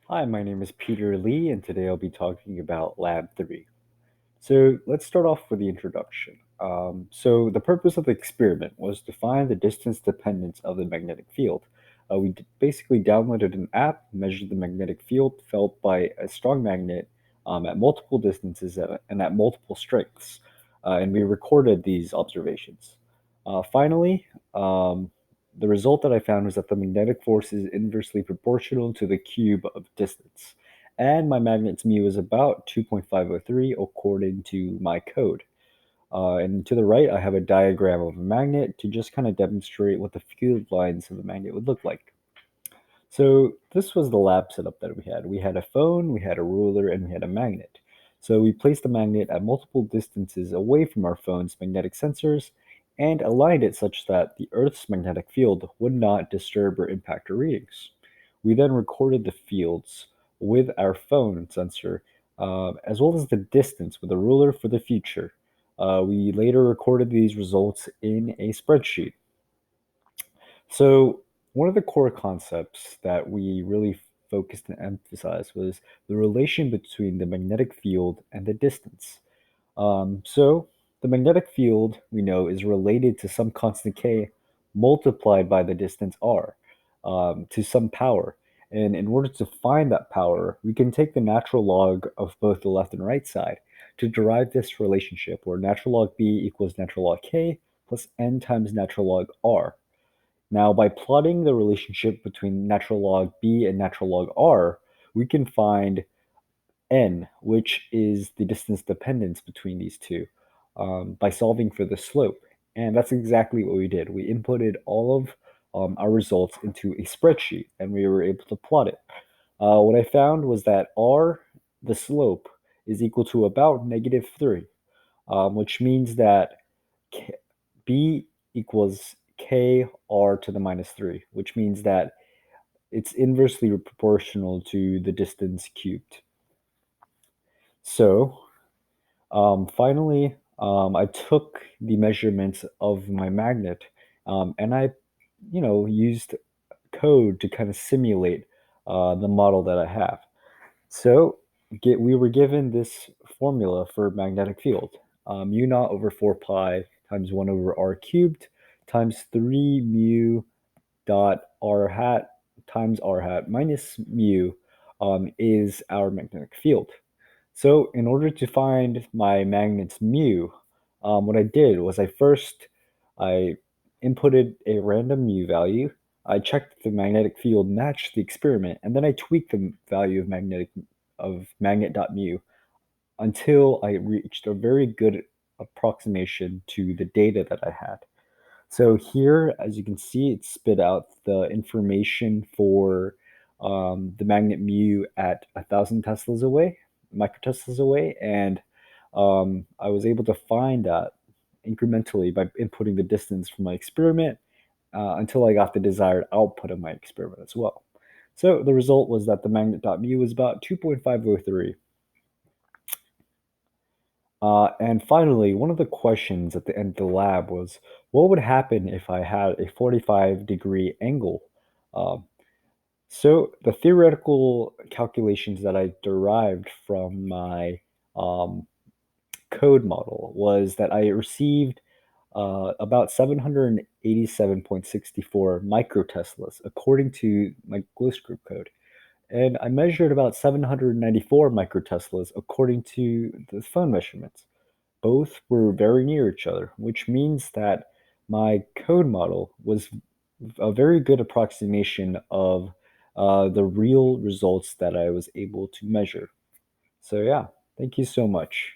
Hi, my name is Peter Lee, and today I'll be talking about Lab 3. So let's start off with the introduction. The purpose of the experiment was to find the distance dependence of the magnetic field. We basically downloaded an app, measured the magnetic field felt by a strong magnet at multiple distances and at multiple strengths, and we recorded these observations. Finally, the result that I found was that the magnetic force is inversely proportional to the cube of distance, and my magnet's mu is about 2.503 according to my code. And to the right, I have a diagram of a magnet to just kind of demonstrate what the field lines of the magnet would look like. So this was the lab setup that we had. We had a phone, we had a ruler, and we had a magnet. So we placed the magnet at multiple distances away from our phone's magnetic sensors and aligned it such that the Earth's magnetic field would not disturb or impact our readings. We then recorded the fields with our phone sensor, as well as the distance with a ruler for the future. We later recorded these results in a spreadsheet. So, one of the core concepts that we really focused and emphasized was the relation between the magnetic field and the distance. So, the magnetic field we know is related to some constant k multiplied by the distance r to some power. And in order to find that power, we can take the natural log of both the left and right side to derive this relationship where natural log b equals natural log k plus n times natural log r. Now, by plotting the relationship between natural log b and natural log r, we can find n, which is the distance dependence between these two, by solving for the slope. And that's exactly what we did. We inputted all of our results into a spreadsheet, and we were able to plot it. What I found was that r, the slope, is equal to about -3, which means that b equals kr to the -3, which means that it's inversely proportional to the distance cubed. So, finally, I took the measurements of my magnet, and I used code to kind of simulate the model that I have. So, we were given this formula for magnetic field, mu naught over 4 pi times 1 over r cubed times 3 mu dot r hat times r hat minus mu is our magnetic field. So in order to find my magnet's mu, what I did was I inputted a random mu value. I checked if the magnetic field matched the experiment, and then I tweaked the value of magnet.mu until I reached a very good approximation to the data that I had. So here, as you can see, it spit out the information for the magnet mu at 1,000 teslas away, microteslas away, and I was able to find that incrementally by inputting the distance from my experiment until I got the desired output of my experiment as well. So the result was that the magnet.mu was about 2.503. And finally, one of the questions at the end of the lab was, what would happen if I had a 45-degree angle? Um, so the theoretical calculations that I derived from my um, code model was that I received about 787.64 microteslas according to my Ghost group code. And I measured about 794 microteslas according to the phone measurements. Both were very near each other, which means that my code model was a very good approximation of the real results that I was able to measure. So, yeah, thank you so much.